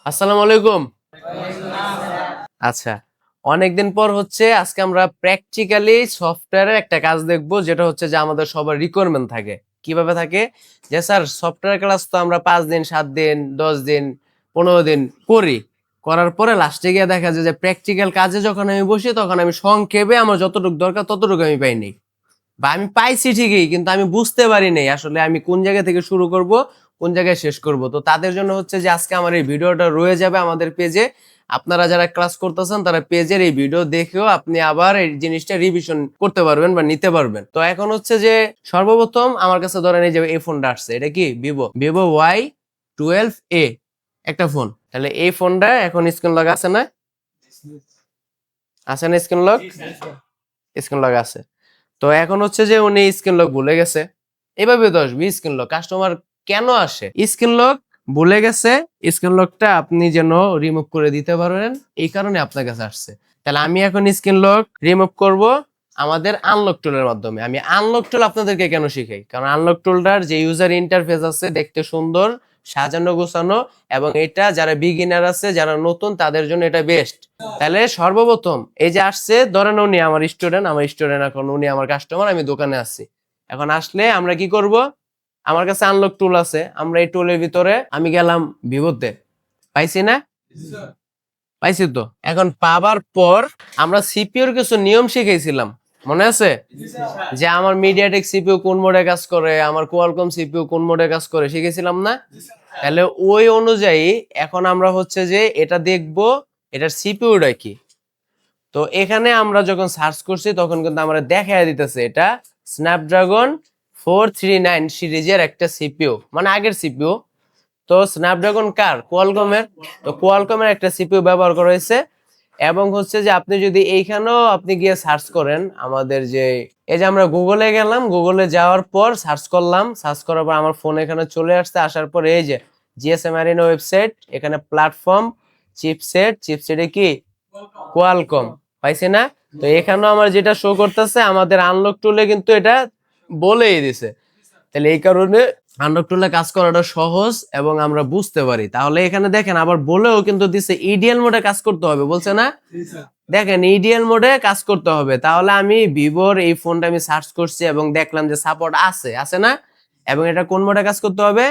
আসসালামু আলাইকুম। আচ্ছা, অনেকদিন পর হচ্ছে আজকে আমরা প্র্যাকটিক্যালি সফটওয়্যারের একটা কাজ দেখব, যেটা হচ্ছে যে আমাদের সবার রিকোয়ারমেন্ট থাকে। কিভাবে থাকে? যে স্যার সফটওয়্যার ক্লাস তো আমরা 5 দিন 7 দিন 10 দিন 15 দিন করি, করার পরে লাস্টে গিয়ে দেখা যায় যে প্র্যাকটিক্যাল কাজে যখন আমি বসি তখন আমি সংক্ষেপে আমার যতটুকু দরকার ততটুকু আমি পাইনি, বা আমি পাইছি ঠিকই কিন্তু আমি বুঝতে পারি নাই আসলে আমি কোন জায়গা থেকে শুরু করব, কোন জায়গায় শেষ করব। তো তাদের জন্য হচ্ছে যে আজকে আমার এই ভিডিওটা রয়ে যাবে আমাদের পেজে। আপনারা যারা ক্লাস করতেছেন তারা পেজের এই ভিডিও দেখেও আপনি আবার এই জিনিসটা রিভিশন করতে পারবেন বা নিতে পারবেন। তো এখন হচ্ছে যে সর্বপ্রথম আমার কাছে ধরেন এই যে এই ফোনটা আসছে, এটা কি ভিভো ভিভো Y12A একটা ফোন। তাহলে এই ফোনটা এখন স্ক্রিন লক আছে না? আছে না স্ক্রিন লক? স্ক্রিন লক আছে। তো এখন হচ্ছে যে উনি স্ক্রিন লক ভুলে গেছে। এভাবে তো আসবে স্ক্রিন লক। কাস্টমার কেন আসে? স্ক্রিন লক ভুলে গেছে। স্ক্রিন লকটা আপনি যেন রিমুভ করে দিতে পারেন, এই কারণে আপনার কাছে আসছে। তাহলে আমি এখন স্ক্রিন লক রিমুভ করব আমাদের আনলক টুলের মাধ্যমে। আমি আনলক টুল আপনাদেরকে কেন শিখাই? কারণ আনলক টুলটার যে ইউজার ইন্টারফেস আছে দেখতে সুন্দর, সাজানো গোছানো, এবং এটা যারা বিগিনার আছে, যারা নতুন, তাদের জন্য এটা বেস্ট। তাহলে সর্বপ্রথম এই যে আসছে, ধরেন উনি আমার স্টুডেন্ট এখন উনি আমার কাস্টমার, আমি দোকানে আছি। এখন আসলে আমরা কি করব? আমার কাছে আনলক টুল আছে, আমরা এই টুলের ভিতরে আমি গেলাম ভিভোতে, পাইছি না? পাইছি তো। এখন পাবার পর আমরা সিপিইউর কিছু নিয়ম শিখেছিলাম, মনে আছে? যে আমার মিডিয়াটেক সিপিইউ কোন মোডে কাজ করে, আমার কোয়ালকম সিপিইউ কোন মোডে কাজ করে, শিখেছিলাম না? তাহলে ওই অনুযায়ী এখন আমরা হচ্ছে যে এটা দেখব, এটার সিপিইউটা কি। তো এখানে আমরা যখন সার্চ করছি তখন কিন্তু আমরা দেখায় দিতেছে এটা স্ন্যাপড্রাগন 439 সিরিজের একটা সিপিইউ, মানে আগের সিপিইউ। তো স্ন্যাপড্রাগন কার? কোয়ালকমের। তো কোয়ালকমের একটা সিপিইউ ব্যবহার করা হয়েছে। এবং হচ্ছে যে আপনি যদি এইখানেও আপনি গিয়ে সার্চ করেন আমাদের যে, এই যে আমরা গুগলে গেলাম, গুগলে যাওয়ার পর সার্চ করলাম, সার্চ করার পর আমার ফোন এখানে চলে আসছে। আসার পর এই যে জিএসএম আরিনো ওয়েবসাইট, এখানে প্ল্যাটফর্ম চিপসেটে কি কোয়ালকম, পাইছি না? তো এখানেও আমার যেটা শো করতেছে আমাদের আনলক টুলে কিন্তু এটা বলেই দিছে। তাহলে এই কারণে আনলক টুলে কাজ করাটা সহজ এবং আমরা বুঝতে পারি। তাহলে এখানে দেখেন আবার বলেও কিন্তু দিছে ইডিএল মোডে কাজ করতে হবে, বলছে না? দেখেন ইডিএল মোডে কাজ করতে হবে। তাহলে আমি ভিভোর এই ফোনটা আমি সার্চ করছি এবং দেখলাম যে সাপোর্ট আছে, আছে না? এবং এটা কোন মোডে কাজ করতে হবে?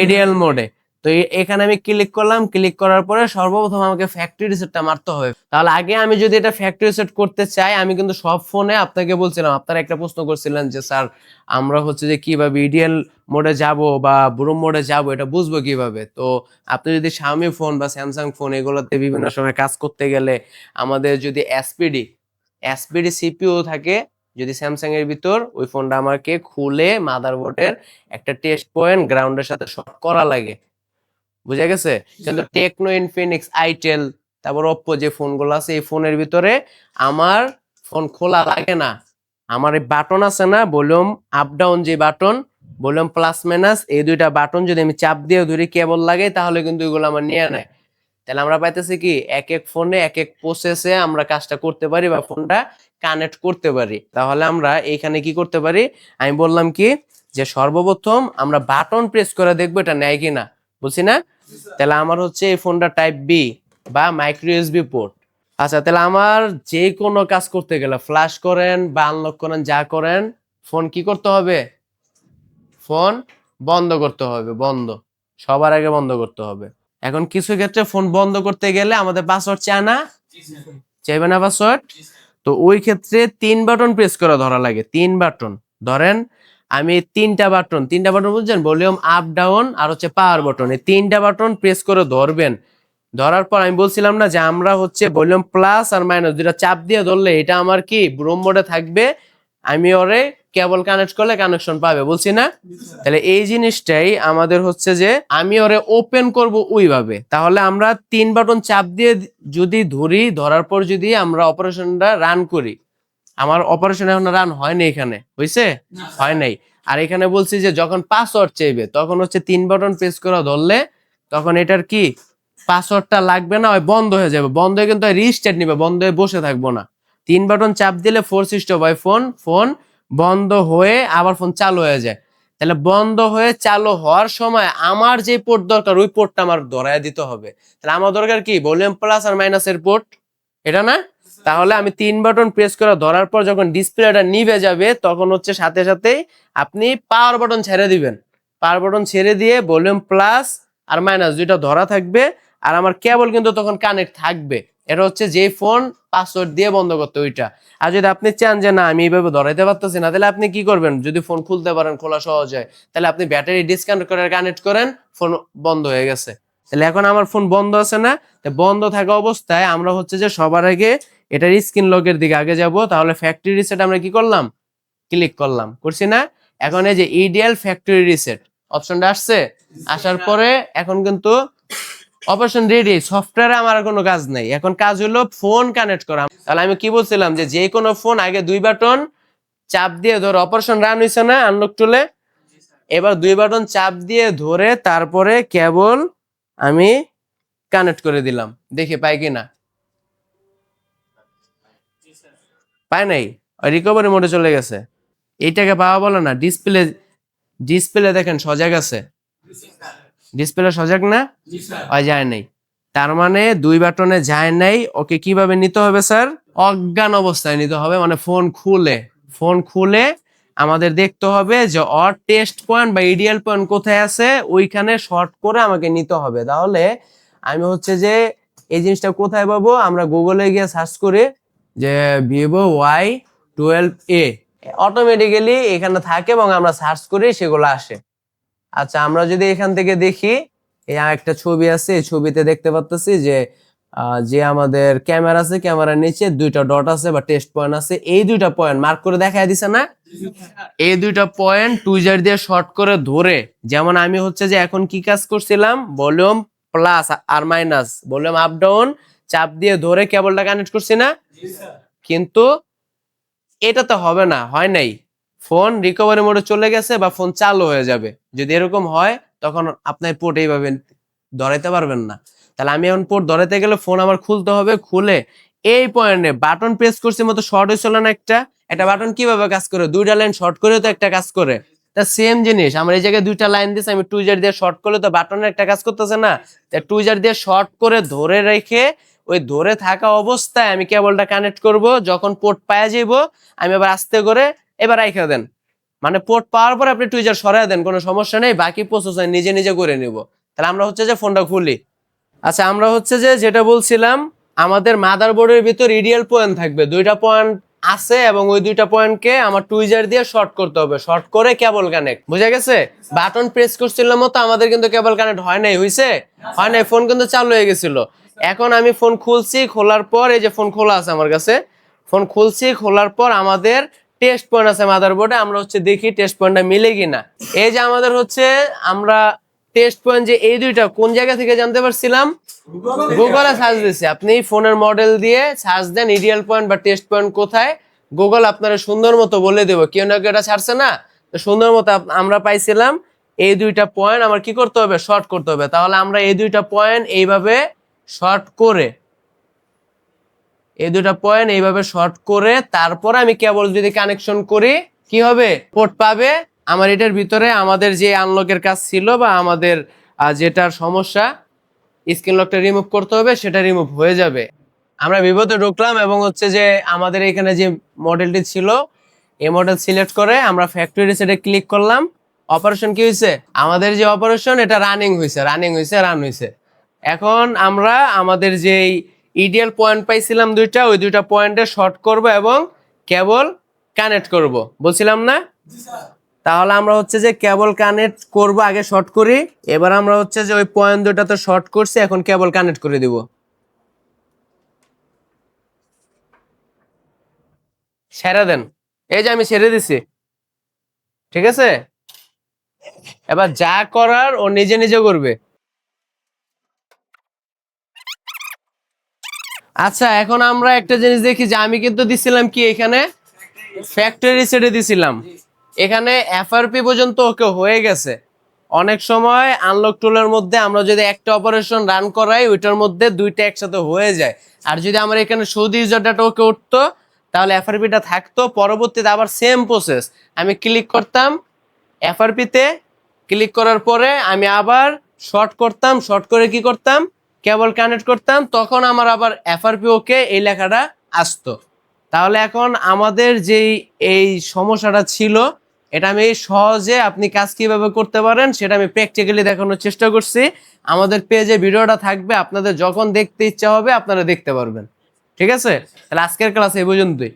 ইডিএল মোডে। তো এখানে আমি ক্লিক করলাম, ক্লিক করার পরে সর্বপ্রথম আমাকে ফ্যাক্টরি রিসেটটা মারতে হবে। তাহলে আগে আমি যদি এটা ফ্যাক্টরি রিসেট করতে চাই, আমি কিন্তু সব ফোনে আপনাকে বলছিলাম, আপনারা একটা প্রশ্ন করছিলেন যে স্যার আমরা হচ্ছে যে কিভাবে ইডিএল মোডে যাব বা ব্রুম মোডে যাব, এটা বুঝবো কিভাবে? তো আপনি যদি Xiaomi ফোন বা স্যামসাং ফোন এগুলোতে বিভিন্ন সময় কাজ করতে গেলে আমাদের যদি এসপিডি সিপিইউ থাকে, যদি স্যামসাং এর ভিতর, ওই ফোনটা আমাকে খুলে মাদারবোর্ডের একটা টেস্ট পয়েন্ট গ্রাউন্ডের সাথে শর্ট করা লাগে, বুঝা গেছে? কিন্তু টেকনো, ইনফিনিক্স, আইটেল, তারপর ওপ্পো যে ফোনগুলো আছে, এই ফোনের ভিতরে আমার ফোন খোলা লাগে না। আমার এই বাটন আছে না, ভলিউম আপ ডাউন যে বাটন, ভলিউম প্লাস মাইনাস, এই দুইটা বাটন যদি আমি চাপ দিয়ে ধরি কেবল লাগে, তাহলে কিন্তু এগুলো আমার নিয়ে নেয়। তাহলে আমরা পাইতেছি কি এক এক ফোনে এক এক প্রসেসে আমরা কাজটা করতে পারি বা ফোনটা কানেক্ট করতে পারি। তাহলে আমরা এইখানে কি করতে পারি? আমি বললাম কি যে সর্বপ্রথম আমরা বাটন প্রেস করে দেখবো এটা নেয় কিনা, বুঝছি না? তাহলে আমার হচ্ছে এই ফোনটা টাইপ বি বা মাইক্রো ইউএসবি পোর্ট। আচ্ছা, তাহলে আমার যে কোনো কাজ করতে গেলে ফ্ল্যাশ করেন বা আনলক করেন, যা করেন, ফোন কি করতে হবে? ফোন বন্ধ করতে হবে, বন্ধ, সবার আগে বন্ধ করতে হবে। এখন কিছু ক্ষেত্রে ফোন বন্ধ করতে গেলে আমাদের পাসওয়ার্ড চায় না, চাইবে না পাসওয়ার্ড। তো ওই ক্ষেত্রে 3 বাটন প্রেস করে ধরা লাগে, 3 বাটন। ধরেন আমি তিনটা বাটন বুঝছেন? ভলিউম আপ ডাউন আর হচ্ছে পাওয়ার বাটন, এই 3টা বাটন প্রেস করে ধরবেন। ধরার পর আমি বলছিলাম না যে আমরা হচ্ছে ভলিউম প্লাস আর মাইনাস দুটা চাপ দিয়ে ধরলে এটা আমার কি ব্রুম মোডে থাকবে, আমি ওরে কেবল কানেক্ট করলে কানেকশন পাবে, বলছি না? তাহলে এই জিনিসটাই আমাদের হচ্ছে যে আমি ওরে ওপেন করব ওইভাবে। তাহলে আমরা 3 বাটন চাপ দিয়ে যদি ধরি, ধরার পর যদি আমরা অপারেশনটা রান করি, আমার অপারেশন এখন রান হয়নি, এখানে হয়েছে? হয় নাই। আর এখানে বলছি যে যখন পাসওয়ার্ড চাইবে তখন হচ্ছে 3 বাটন প্রেস করে ধরলে তখন এটার কি পাসওয়ার্ডটা লাগবে না, ওই বন্ধ হয়ে যাবে। বন্ধ হয়ে কিন্তু রিস্টার্ট নিবে, বন্ধ হয়ে বসে থাকবো না। 3 বাটন চাপ দিলে ফোর সুইচ অফ হয়, ফোন বন্ধ হয়ে আবার ফোন চালু হয়ে যায়। তাহলে বন্ধ হয়ে চালু হওয়ার সময় আমার যে পোর্ট দরকার ওই পোর্টটা আমার ধরায় দিতে হবে। তাহলে আমার দরকার কি ভলিউম প্লাস আর মাইনাসের পোর্ট, এটা না? তাহলে আমি 3 বাটন প্রেস করে ধরার পর যখন ডিসপ্লেটা নিভে যাবে তখন হচ্ছে সাথে সাথেই আপনি পাওয়ার বাটন ছেড়ে দিবেন। পাওয়ার বাটন ছেড়ে দিয়ে ভলিউম প্লাস আর মাইনাস দুইটা ধরা থাকবে, আর আমার কেবল কিন্তু তখন কানেক্ট থাকবে। এটা হচ্ছে যে ফোন পাসওয়ার্ড দিয়ে বন্ধ করতে ওইটা। আর যদি আপনি চান যে না আমি এইভাবে ধরাইতে পারতেছি না, তাহলে আপনি কি করবেন, যদি ফোন খুলতে পারেন, খোলা সহজ হয়, তাহলে আপনি ব্যাটারি ডিসকানেক্ট করে কানেক্ট করেন, ফোন বন্ধ হয়ে গেছে। তাহলে এখন আমার ফোন বন্ধ আছে না? বন্ধ থাকা অবস্থায় আমরা হচ্ছে যে সবার আগে এটার স্ক্রিন লকের দিকে আগে যাব। তাহলে ফ্যাক্টরি রিসেট আমরা কি করলাম, ক্লিক করলাম, করছি না? এখন এই যে ইডিএল ফ্যাক্টরি রিসেট অপশনটা আসছে, আসার পরে এখন কিন্তু অপারেশন রেডি, সফটওয়্যারে আমার কোনো কাজ নাই, এখন কাজ হলো ফোন কানেক্ট করা। তাহলে আমি কি বলছিলাম যে কোনো ফোন আগে 2 বাটন চাপ দিয়ে ধরে অপারেশন রান হইছে না আনলক টুলে, এবার 2 বাটন চাপ দিয়ে ধরে তারপরে কেবল আমি কানেক্ট করে দিলাম, দেখি পাই কিনা। পায় নাই, রিকভারি মোডে চলে গেছে। এইটাকে পাওয়া বলে না, ডিসপ্লে দেখেন সজাগ আছে, ডিসপ্লে সজাগ না, যায় নাই। তার মানে 2 বাটনে যায় নাই। ওকে কিভাবে নিতে হবে স্যার? অজ্ঞান অবস্থায় নিতে হবে, মানে ফোন খুলে আমাদের দেখতে হবে যে অর টেস্ট পয়েন্ট বা ইডিয়াল পয়েন্ট কোথায় আছে, ওইখানে শর্ট করে আমাকে নিতে হবে। তাহলে আমি হচ্ছে যে এই জিনিসটা কোথায় পাবো, আমরা গুগলে গিয়ে সার্চ করে যে ভিভো Y12A অটোমেটিক্যালি এখানে থাকে এবং আমরা সার্চ করি সেগুলো আসে। আচ্ছা আমরা যদি এখান থেকে দেখি, এই একটা ছবি আছে, এই ছবিতে দেখতে পাচ্ছি যে যে আমাদের ক্যামেরা আছে, ক্যামেরার নিচে 2টা ডট আছে বা টেস্ট পয়েন্ট আছে, এই 2টা পয়েন্ট মার্ক করে দেখায় দিছে না? এই 2টা পয়েন্ট টুইজার দিয়ে শর্ট করে ধরে, যেমন আমি হচ্ছে যে এখন কি কাজ করছিলাম, ভলিউম প্লাস আর মাইনাস, ভলিউম আপ ডাউন চাপ দিয়ে ধরে কেবলটা কানেক্ট করছি না? কিন্তু এটা তো হবে না, হয় নাই, ফোন রিকভারি মোডে চলে গেছে বা ফোন চালু হয়ে যাবে। যদি এরকম হয় তখন আপনার পোর্ট এইভাবে ধরাইতে পারবেন না। তাহলে আমি এখন পোর্ট ধরাইতে গেলে ফোন আমার খুলতে হবে, খুলে এই পয়েন্টে বাটন প্রেস করছি মতো শর্ট হয়েছিল না একটা বাটন কিভাবে কাজ করে, 2টা লাইন শর্ট করে তো একটা কাজ করে। তা সেম জিনিস আমার এই জায়গায় 2টা লাইন দিয়েছি, আমি টুইজার দিয়ে শর্ট করলে তো বাটনের একটা কাজ করতেছে না, টুইজার দিয়ে শর্ট করে ধরে রেখে ওই ধরে থাকা অবস্থায় আমি কেবলটা কানেক্ট করব, যখন পোর্ট পাওয়া যাইব আমি আবার আস্তে করে এবার রাইখা দেন, মানে পোর্ট পাওয়ার পর আপনি টুইজার সরাই দেন, কোনো সমস্যা নেই, বাকি প্রসেস নিজে নিজে করে নিব। তাহলে আমরা হচ্ছে যে ফোনটা খুলি। আচ্ছা আমরা হচ্ছে যে যেটা বলছিলাম, আমাদের মাদারবোর্ডের ভিতর ইডিয়াল পয়েন্ট থাকবে, 2টা পয়েন্ট আছে এবং ওই 2টা পয়েন্টকে আমার টুইজার দিয়ে শর্ট করতে হবে, শর্ট করে কেবল কানেক্ট, বুঝা গেছে? বাটন প্রেস করছিলাম মতো আমাদের কিন্তু কেবল কানেক্ট হয় নাই, হইছে? হয় নাই, ফোন কিন্তু চালু হয়ে গেছিল। এখন আমি ফোন খুলছি, খোলার পর এই যে ফোন খোলা আছে আমার কাছে, ফোন খুলছি, খোলার পর আমাদের টেস্ট পয়েন্ট আছে মাদারবোর্ডে, আমরা হচ্ছে দেখি টেস্ট পয়েন্টটা মিলে কিনা। এই যে আমাদের হচ্ছে আমরা টেস্ট পয়েন্ট যে এই 2টা কোন জায়গা থেকে জানতে পারছিলাম, গুগলে সার্চ দিছি। আপনি ফোনের মডেল দিয়ে সার্চ দেন ইডিয়াল পয়েন্ট বা টেস্ট পয়েন্ট কোথায়, গুগল আপনারা সুন্দর মতো বলে দেবো, কেউ না কেউ এটা ছাড়ছে না, তো সুন্দর মতো আমরা পাইছিলাম এই 2টা পয়েন্ট আমার কি করতে হবে, শর্ট করতে হবে। তাহলে আমরা এই 2টা পয়েন্ট এইভাবে শর্ট করে, এই 2টা পয়েন্ট এইভাবে শর্ট করে তারপর আমি কেবল যদি কানেকশন করি কি হবে, পোর্ট পাবে। আমার এটার ভিতরে আমাদের যে আনলকের কাজ ছিল বা আমাদের যেটার সমস্যা স্ক্রিন লকটা রিমুভ করতে হবে সেটা রিমুভ হয়ে যাবে। আমরা ভিভোতে ঢুকলাম এবং হচ্ছে যে আমাদের এখানে যে মডেলটি ছিল এই মডেল সিলেক্ট করে আমরা ফ্যাক্টরি রিসেটে ক্লিক করলাম। অপারেশন কি হয়েছে, আমাদের যে অপারেশন এটা রানিং হয়েছে, রান হয়েছে। এখন আমরা আমাদের যে ইডিয়াল পয়েন্ট পাইছিলাম 2টা, ওই 2টা পয়েন্টে শর্ট করব এবং কেবল কানেক্ট করব, বলছিলাম না? তাহলে আমরা হচ্ছে যে কেবল কানেক্ট করব, আগে শর্ট করি, এবার আমরা হচ্ছে যে ওই পয়েন্ট 2টাতে শর্ট করছি, এখন কেবল কানেক্ট করে দিব। ছেড়ে দেন, এই যে আমি ছেড়ে দিছি, ঠিক আছে? এবার যা করার ও নিজে নিজে করবে। আচ্ছা এখন আমরা একটা জিনিস দেখি যে আমি কিন্তু দিছিলাম কি এখানে ফ্যাক্টরি সেটে দিছিলাম, এখানে এফআরপি পর্যন্ত ওকে হয়ে গেছে। অনেক সময় আনলক টুলের মধ্যে আমরা যদি একটা অপারেশন রান করাই ওইটার মধ্যে 2টা একসাথে হয়ে যায়, আর যদি আমার এখানে সৌদি ইউজার ডাটা ওকে উঠতো তাহলে এফআরপিটা থাকতো, পরবর্তীতে আবার সেম প্রসেস আমি ক্লিক করতাম, এফআরপি তে ক্লিক করার পরে আমি আবার শর্ট করতাম, শর্ট করে কি করতাম, কেবল কানেক্ট করতাম, তখন আমার আবার এফআরপি ওকে এই লেখাটা আসতো। তাহলে এখন আমাদের যেই এই সমস্যাটা ছিল, এটা আমি সহজে আপনি কাজ কিভাবে করতে পারেন সেটা আমি প্র্যাকটিক্যালি দেখানোর চেষ্টা করছি। আমাদের পেজে ভিডিওটা থাকবে, আপনাদের যখন দেখতে ইচ্ছা হবে আপনারা দেখতে পারবেন। ঠিক আছে, তাহলে আজকের ক্লাস এই পর্যন্তই।